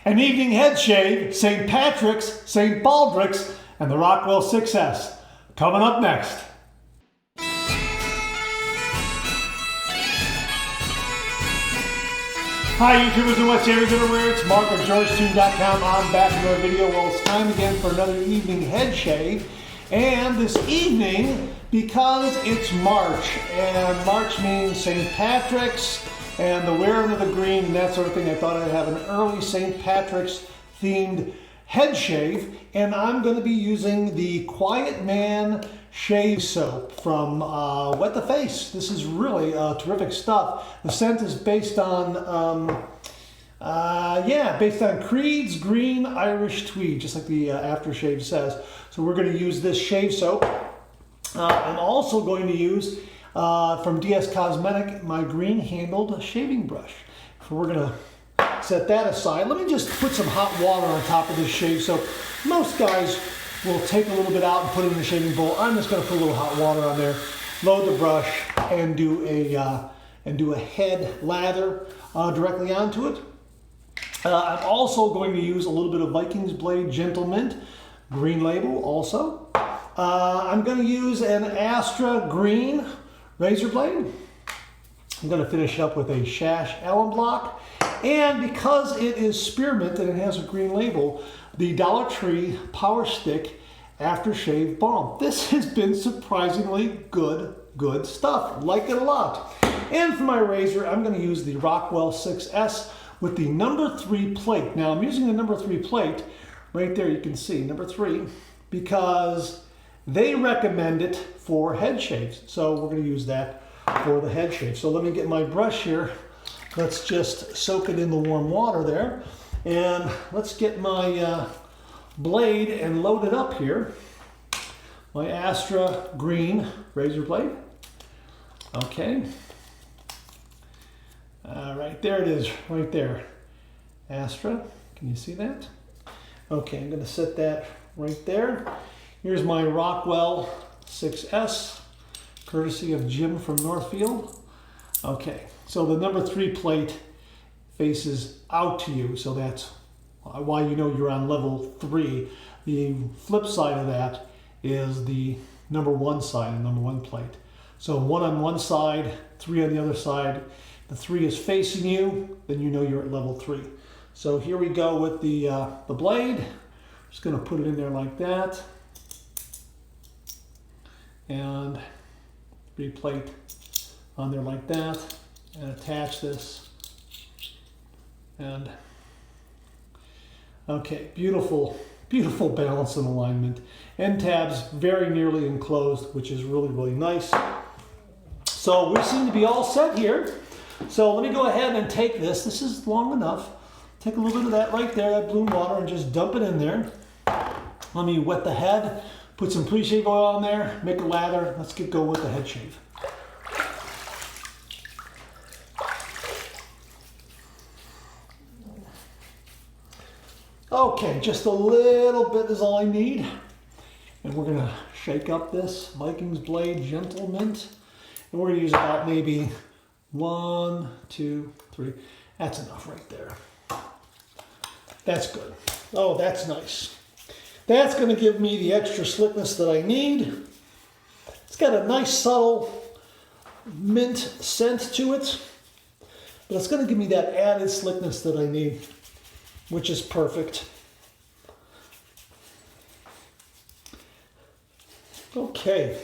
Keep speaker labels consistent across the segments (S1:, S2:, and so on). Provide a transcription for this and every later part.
S1: An evening head shave, St. Patrick's, St. Baldrick's, and the Rockwell 6S. Coming up next. Hi YouTubers and what's everywhere, it's Mark of GeorgeTube.com. I'm back with another video. Well, it's time again for another evening head shave. And this evening, because it's March, and March means St. Patrick's, and the wearing of the green and that sort of thing, I thought I'd have an early St. Patrick's themed head shave, and I'm going to be using the Quiet Man shave soap from Wet the Face. This is really terrific stuff. The scent is based on based on Creed's Green Irish Tweed, just like the aftershave says. So we're going to use this shave soap. I'm also going to use from DS Cosmetic my green handled shaving brush. So we're going to set that aside. Let me just put some hot water on top of this shave soap. Most guys will take a little bit out and put it in the shaving bowl. I'm just going to put a little hot water on there, load the brush, and do a head lather directly onto it. I'm also going to use a little bit of Viking's Blade Gentle Mint, green label also. I'm going to use an Astra Green razor blade. I'm going to finish up with a Shash Alum Block. And because it is spearmint and it has a green label, the Dollar Tree Power Stick Aftershave Balm. This has been surprisingly good stuff. Like it a lot. And for my razor, I'm going to use the Rockwell 6S with the number 3 plate. Now I'm using the number 3 plate right there. You can see number 3 because they recommend it for head shaves. So we're going to use that for the head shave. So let me get my brush here. Let's just soak it in the warm water there. And let's get my blade and load it up here. My Astra Green razor blade. Okay. Right there it is, right there. Astra, can you see that? Okay, I'm going to set that right there. Here's my Rockwell 6S, courtesy of Jim from Northfield. Okay, so the number 3 plate faces out to you, so that's why you know you're on level 3. The flip side of that is the number 1 side, the number 1 plate. So 1 on one side, 3 on the other side. The 3 is facing you, then you know you're at level 3. So here we go with the blade. Just going to put it in there like that. And 3 plate on there like that. And attach this. And okay, beautiful balance and alignment. End tabs very nearly enclosed, which is really nice. So we seem to be all set here. So let me go ahead and take this. This is long enough. Take a little bit of that right there, that bloom water, and just dump it in there. Let me wet the head, put some pre-shave oil on there, make a lather. Let's get going with the head shave. Okay, just a little bit is all I need. And we're gonna shake up this Viking's Blade Gentle Mint. And we're gonna use about maybe 1, 2, 3. That's enough right there. That's good. Oh, that's nice. That's gonna give me the extra slickness that I need. It's got a nice subtle mint scent to it, but it's gonna give me that added slickness that I need, which is perfect. Okay.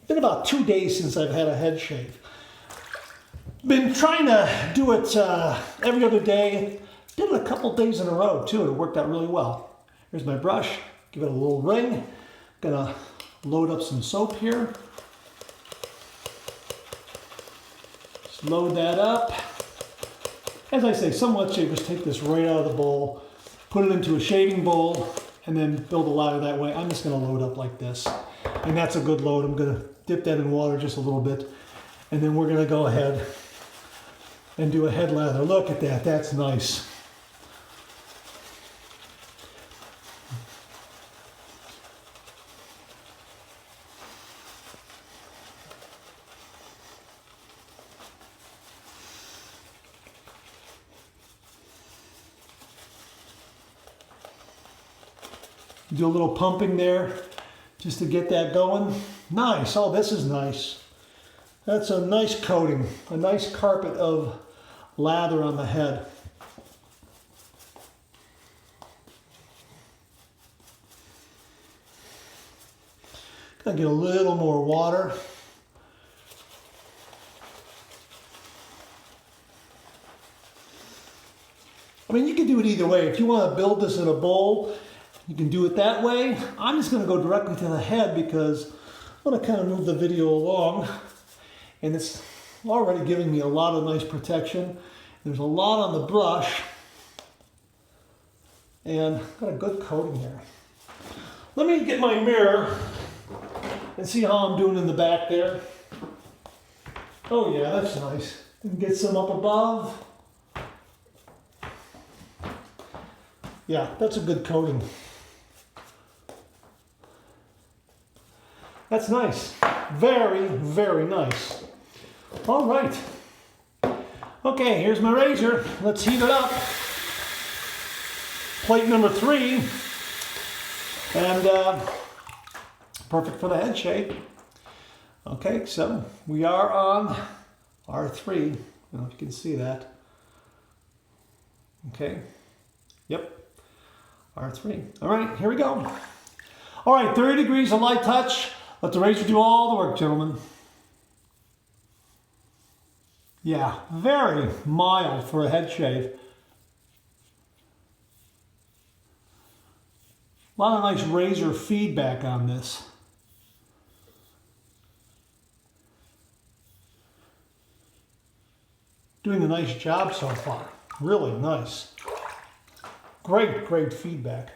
S1: Been about 2 days since I've had a head shave. Been trying to do it every other day. Did it a couple days in a row too, and it worked out really well. Here's my brush, give it a little ring. Gonna load up some soap here. Just load that up. As I say, some wet shavers take this right out of the bowl, put it into a shaving bowl, and then build a ladder that way. I'm just gonna load up like this. And that's a good load. I'm gonna dip that in water just a little bit. And then we're gonna go ahead and do a head lather. Look at that, that's nice. Do a little pumping there just to get that going. Nice. Oh, this is nice. That's a nice coating, a nice carpet of lather on the head. Gonna get a little more water. I mean, you can do it either way. If you want to build this in a bowl, you can do it that way. I'm just going to go directly to the head because I want to kind of move the video along. And it's already giving me a lot of nice protection. There's a lot on the brush. And got a good coating there. Let me get my mirror and see how I'm doing in the back there. Oh yeah, that's nice. And get some up above. Yeah, that's a good coating. That's nice. Very, very nice. All right. Okay, here's my razor. Let's heat it up. Plate number 3. And perfect for the head shape. Okay, so we are on R3. I don't know if you can see that. Okay. Yep. R3. All right, here we go. All right, 30 degrees of light touch. Let the razor do all the work, gentlemen. Yeah, very mild for a head shave. A lot of nice razor feedback on this. Doing a nice job so far. Really nice. Great, great feedback.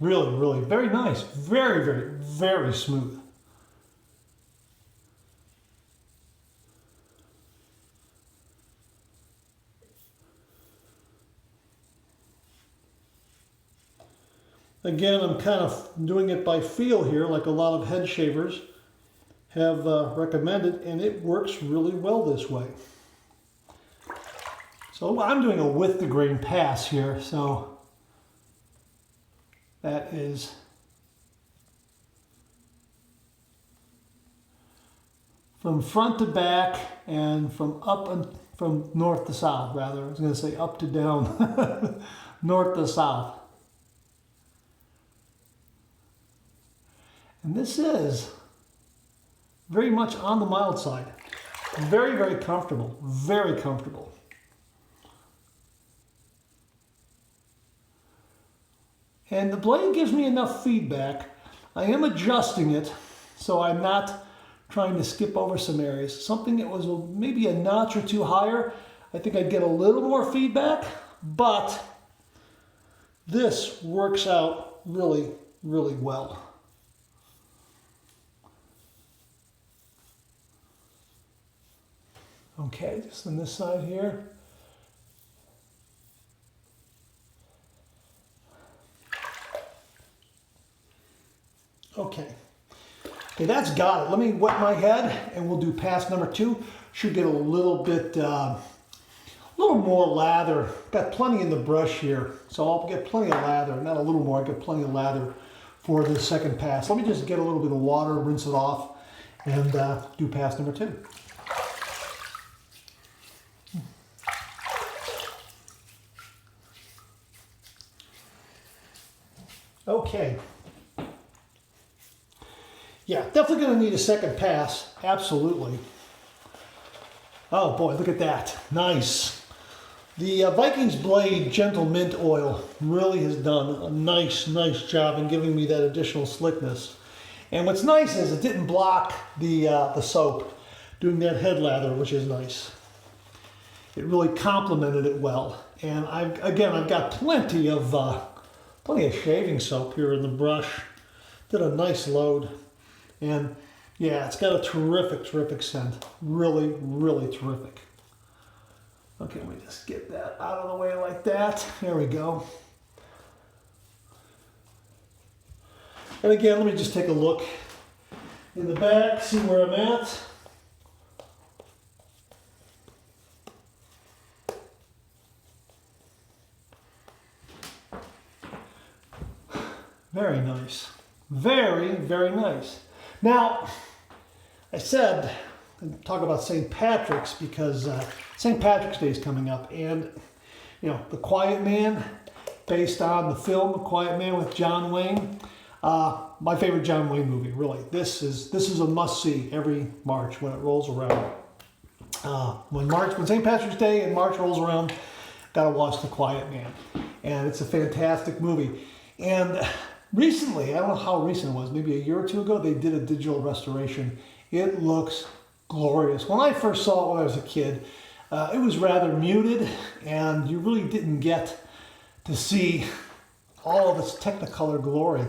S1: Really, really, very nice. Very, very, very smooth. Again, I'm kind of doing it by feel here, like a lot of head shavers have recommended, and it works really well this way. So I'm doing a with the grain pass here, so that is from front to back and from up and from north to south, rather. I was going to say up to down, north to south. And this is very much on the mild side. Very, very comfortable. Very comfortable. And the blade gives me enough feedback. I am adjusting it, so I'm not trying to skip over some areas. Something that was maybe a notch or two higher, I think I'd get a little more feedback, but this works out really, really well. Okay, just on this side here. Okay, that's got it. Let me wet my head and we'll do pass number 2. Should get a little bit, a little more lather. Got plenty in the brush here, so I'll get plenty of lather. Not a little more, I get plenty of lather for the second pass. Let me just get a little bit of water, rinse it off, and do pass number 2. Okay. Yeah, definitely going to need a second pass. Absolutely. Oh boy, look at that. Nice. The Vikings Blade Gentle Mint Oil really has done a nice job in giving me that additional slickness. And what's nice is it didn't block the soap doing that head lather, which is nice. It really complemented it well. And I've got plenty of shaving soap here in the brush. Did a nice load. And yeah, it's got a terrific scent. Really, really terrific. Okay, let me just get that out of the way like that. There we go. And again, let me just take a look in the back, see where I'm at. Very nice. Very, very nice. Now, I said, talk about St. Patrick's because St. Patrick's Day is coming up, and you know, The Quiet Man, based on the film The Quiet Man with John Wayne. My favorite John Wayne movie, really. This is a must-see every March when it rolls around. When St. Patrick's Day and March rolls around, gotta watch The Quiet Man, and it's a fantastic movie. And recently, I don't know how recent it was, maybe a year or two ago, they did a digital restoration. It looks glorious. When I first saw it when I was a kid, it was rather muted, and you really didn't get to see all of its Technicolor glory.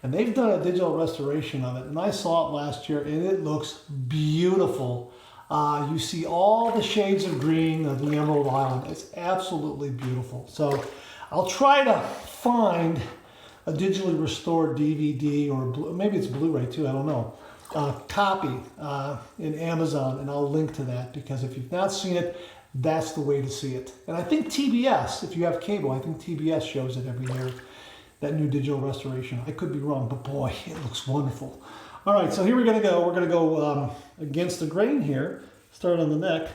S1: And they've done a digital restoration of it, and I saw it last year, and it looks beautiful. You see all the shades of green of the Emerald Island. It's absolutely beautiful. So I'll try to find a digitally restored DVD, or maybe it's Blu-ray too, I don't know, copy in Amazon, and I'll link to that, because if you've not seen it, that's the way to see it. And I think TBS, if you have cable, I think TBS shows it every year, that new digital restoration. I could be wrong, but boy, it looks wonderful. All right, so here we're gonna go. We're gonna go against the grain here, start on the neck.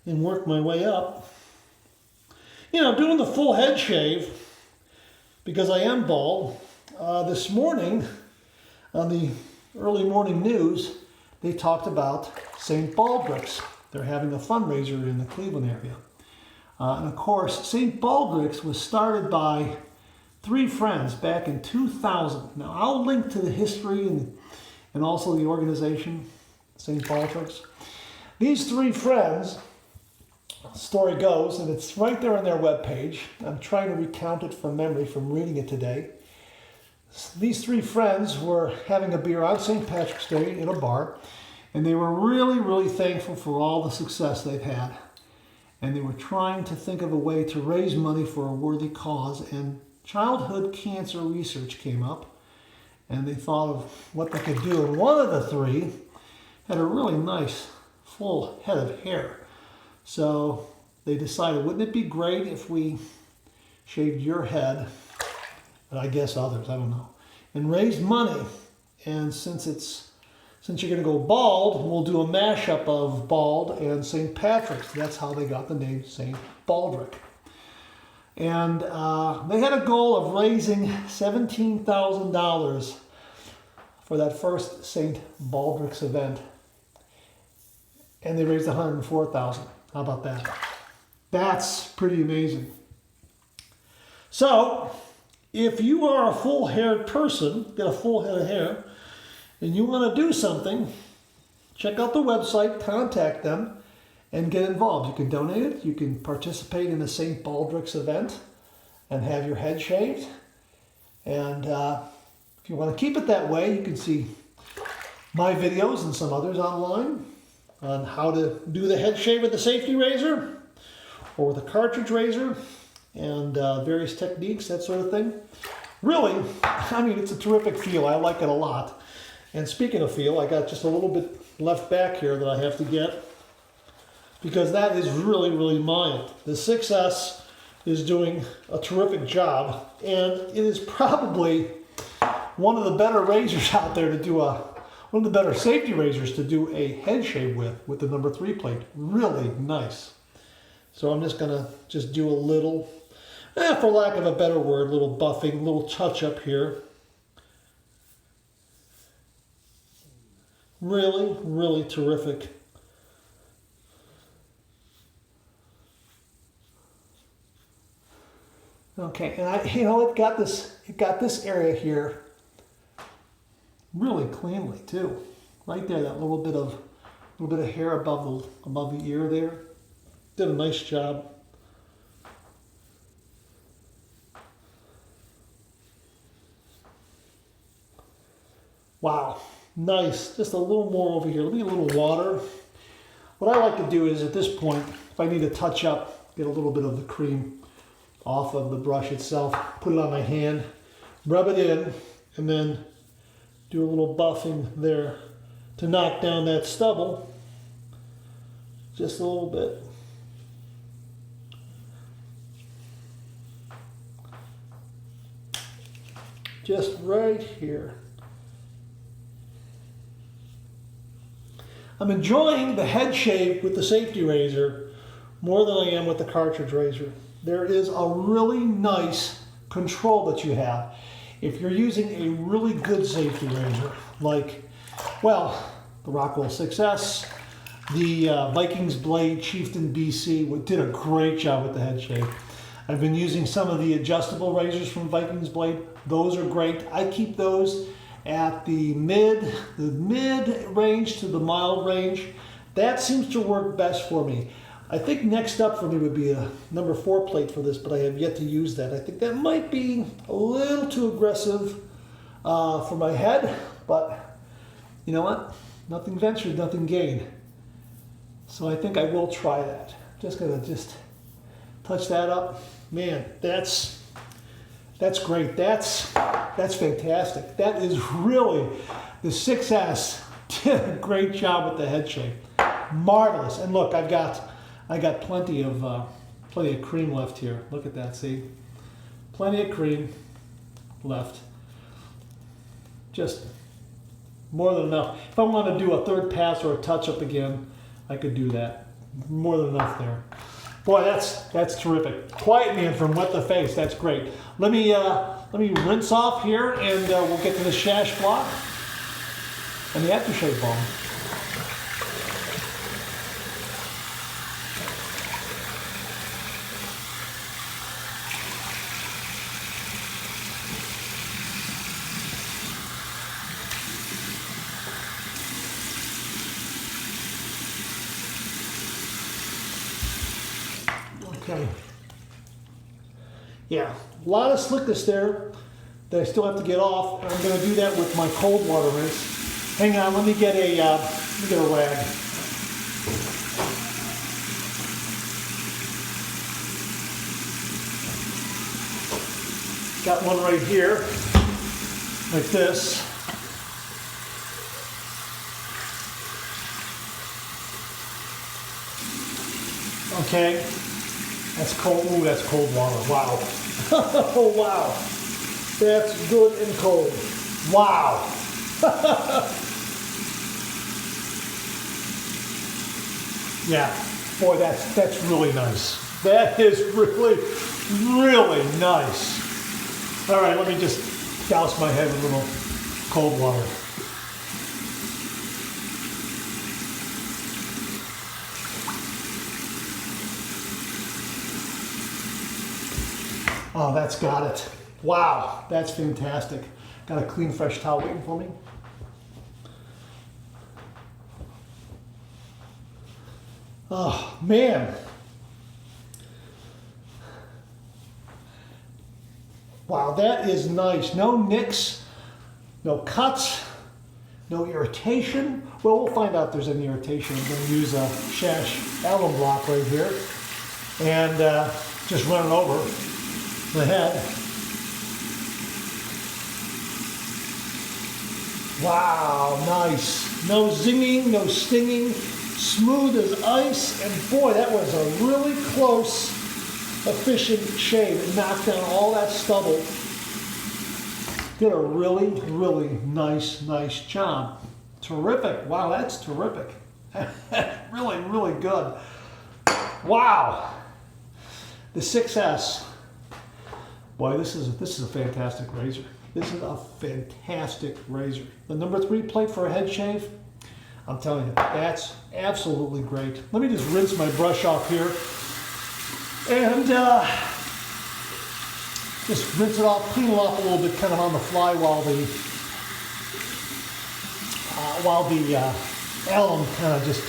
S1: And work my way up. You know, doing the full head shave, because I am bald. This morning, on the early morning news, they talked about St. Baldrick's. They're having a fundraiser in the Cleveland area. And of course, St. Baldrick's was started by 3 friends back in 2000. Now, I'll link to the history and also the organization, St. Baldrick's. These 3 friends, story goes, and it's right there on their webpage. I'm trying to recount it from memory from reading it today. These 3 friends were having a beer on St. Patrick's Day in a bar, and they were really, really thankful for all the success they've had. And they were trying to think of a way to raise money for a worthy cause, and childhood cancer research came up, and they thought of what they could do. And one of the 3 had a really nice full head of hair. So they decided, wouldn't it be great if we shaved your head, and I guess others, I don't know, and raised money. And since you're going to go bald, we'll do a mashup of bald and St. Patrick's. That's how they got the name St. Baldrick. And they had a goal of raising $17,000 for that first St. Baldrick's event. And they raised $104,000. How about that? That's pretty amazing. So, if you are a full-haired person, get a full head of hair, and you want to do something, check out the website, contact them, and get involved. You can donate it. You can participate in the St. Baldrick's event and have your head shaved. And if you want to keep it that way, you can see my videos and some others online on how to do the head shave with the safety razor or with a cartridge razor, and various techniques, that sort of thing. Really, I mean, it's a terrific feel. I like it a lot. And speaking of feel, I got just a little bit left back here that I have to get, because that is really, really mild. The 6S is doing a terrific job, and it is probably one of the better razors out there to do one of the better safety razors to do a head shave with the number 3 plate. Really nice. So I'm just gonna do a little, for lack of a better word, little buffing, little touch up here. Really, really terrific. Okay, and it got this area here really cleanly too. Right there, that little bit of hair above the ear there. Did a nice job. Wow, nice. Just a little more over here. Let me get a little water. What I like to do is, at this point, if I need to touch up, get a little bit of the cream off of the brush itself, put it on my hand, rub it in, and then do a little buffing there to knock down that stubble just a little bit. Just right here. I'm enjoying the head shave with the safety razor more than I am with the cartridge razor. There is a really nice control that you have. If you're using a really good safety razor, like, well, the Rockwell 6S, the Vikings Blade Chieftain BC did a great job with the head shave. I've been using some of the adjustable razors from Vikings Blade. Those are great. I keep those at the mid range to the mild range. That seems to work best for me. I think next up for me would be a number 4 plate for this, but I have yet to use that. I think that might be a little too aggressive for my head, but you know what? Nothing ventured, nothing gained. So I think I will try that. Just gonna touch that up. Man, that's great. That's fantastic. That is really, the 6S did a great job with the head shave. Marvelous. And look, I got plenty of cream left here. Look at that, see? Plenty of cream left. Just more than enough. If I want to do a third pass or a touch-up again, I could do that. More than enough there. Boy, that's terrific. Quiet man from Wet the Face. That's great. Let me rinse off here, and we'll get to the shash block and the aftershave balm. Okay. Yeah, a lot of slickness there that I still have to get off. I'm going to do that with my cold water rinse. Hang on, let me get a rag. Got one right here, like this. Okay. That's cold. Ooh, that's cold water. Wow. Oh, wow. That's good and cold. Wow. Yeah. Boy, that's really nice. That is really, really nice. All right, let me just douse my head with a little cold water. Oh, that's got it. Wow, that's fantastic. Got a clean, fresh towel waiting for me. Oh, man. Wow, that is nice. No nicks, no cuts, no irritation. Well, we'll find out if there's any irritation. I'm going to use a Shash alum block right here and just run it over the head. Wow, nice. No zinging, no stinging, smooth as ice, and boy, that was a really close, efficient shave. It knocked down all that stubble. Did a really, really nice job. Terrific. Wow, that's terrific. Really, really good. Wow. The 6S. Boy, this is a fantastic razor. This is a fantastic razor. The number 3 plate for a head shave, I'm telling you, that's absolutely great. Let me just rinse my brush off here and just rinse it off, clean it off a little bit, kind of on the fly while the alum kind of just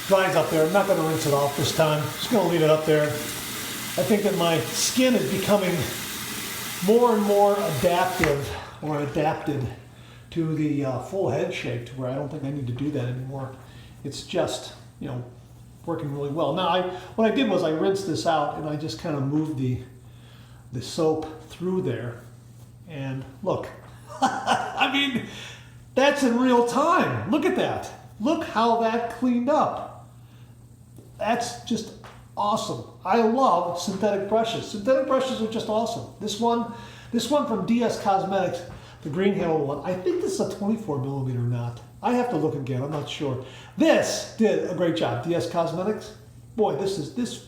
S1: dries up there. I'm not going to rinse it off this time. Just going to leave it up there. I think that my skin is becoming more and more adapted to the full head shape, to where I don't think I need to do that anymore. It's just, you know, working really well. Now, what I did was I rinsed this out and I just kind of moved the soap through there And look, I mean, that's in real time. Look at that. Look how that cleaned up. That's just awesome. I love synthetic brushes. Synthetic brushes are just awesome. This one from DS Cosmetics, the green handled one, I think this is a 24 millimeter or not. I have to look again, I'm not sure. This did a great job. DS Cosmetics, boy, this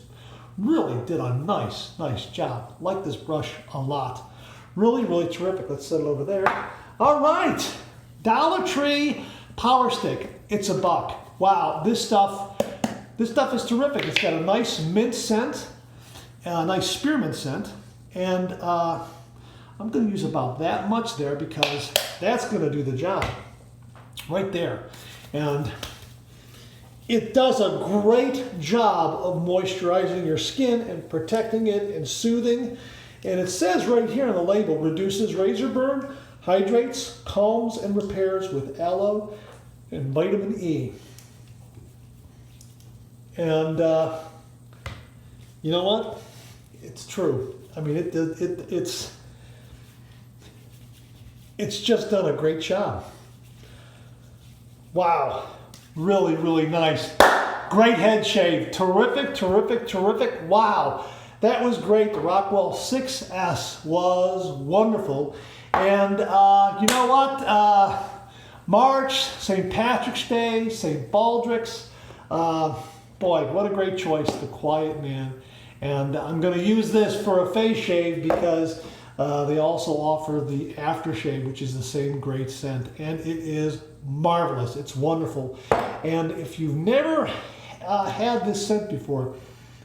S1: really did a nice job. Like this brush a lot. Really, really terrific. Let's set it over there. All right, Dollar Tree Power Stick. It's $1. Wow, this stuff is terrific. It's got a nice mint scent, a nice spearmint scent, and I'm going to use about that much there because that's going to do the job right there. And it does a great job of moisturizing your skin and protecting it and soothing. And it says right here on the label, reduces razor burn, hydrates, calms, and repairs with aloe and vitamin E. And you know what? It's true. I mean, it's just done a great job. Wow. Really, really nice. Great head shave. Terrific, terrific, terrific. Wow. That was great. The Rockwell 6S was wonderful. And you know what? March, St. Patrick's Day, St. Baldrick's. Boy, what a great choice, the Quiet Man. And I'm going to use this for a face shave because they also offer the aftershave, which is the same great scent. And it is marvelous. It's wonderful. And if you've never had this scent before,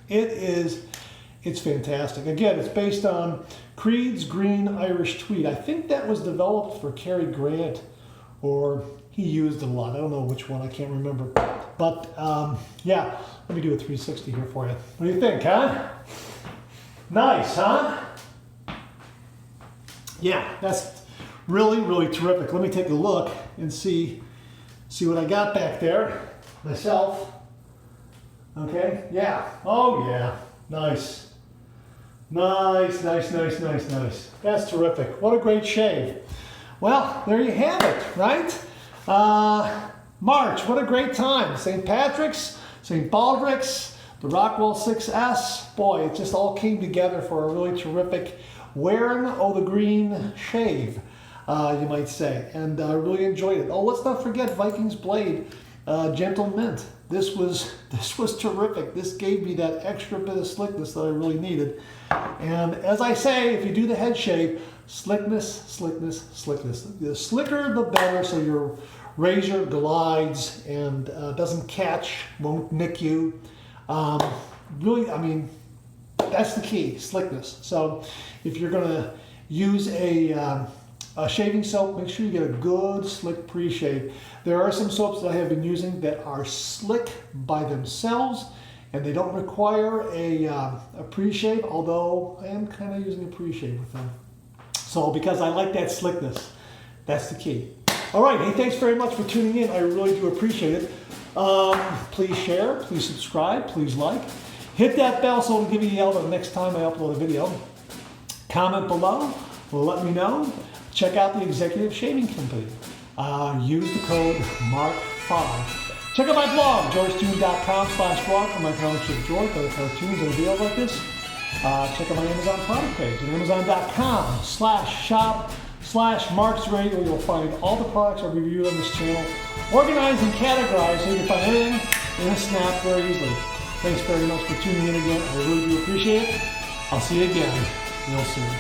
S1: it's fantastic. Again, it's based on Creed's Green Irish Tweed. I think that was developed for Cary Grant, or he used it a lot. I don't know which one. I can't remember. But yeah, let me do a 360 here for you. What do you think, huh? Nice, huh? Yeah, that's really, really terrific. Let me take a look and see what I got back there myself. Okay, yeah. Oh, yeah. Nice. Nice, nice, nice, nice, nice. That's terrific. What a great shave. Well, there you have it, right? March, what a great time. St. Patrick's, St. Baldrick's, the Rockwell 6S. Boy, it just all came together for a really terrific wearing the green shave, you might say. And I really enjoyed it. Oh, let's not forget Viking's Blade, Gentle Mint. This was terrific. This gave me that extra bit of slickness that I really needed. And as I say, if you do the head shave, slickness, slickness, slickness. The slicker, the better, so your razor glides and doesn't catch, won't nick you. Really, I mean, that's the key, slickness. So if you're going to use a shaving soap, make sure you get a good slick pre-shave. There are some soaps that I have been using that are slick by themselves and they don't require a pre-shave, although I am kind of using a pre-shave with them. So because I like that slickness, that's the key. All right, hey, thanks very much for tuning in. I really do appreciate it. Please share, please subscribe, please like. Hit that bell so it'll give you a yell the next time I upload a video. Comment below, let me know. Check out the Executive Shaving Company. Use the code MARK5. Check out my blog, georgetoon.com/blog for my comic strip George, other cartoons and videos like this. Check out my Amazon product page at amazon.com/shop/marksradio, where you'll find all the products I reviewed on this channel, organized and categorized so you can find everything in a snap very easily. Thanks very much for tuning in again. I really do appreciate it. I'll see you again real soon.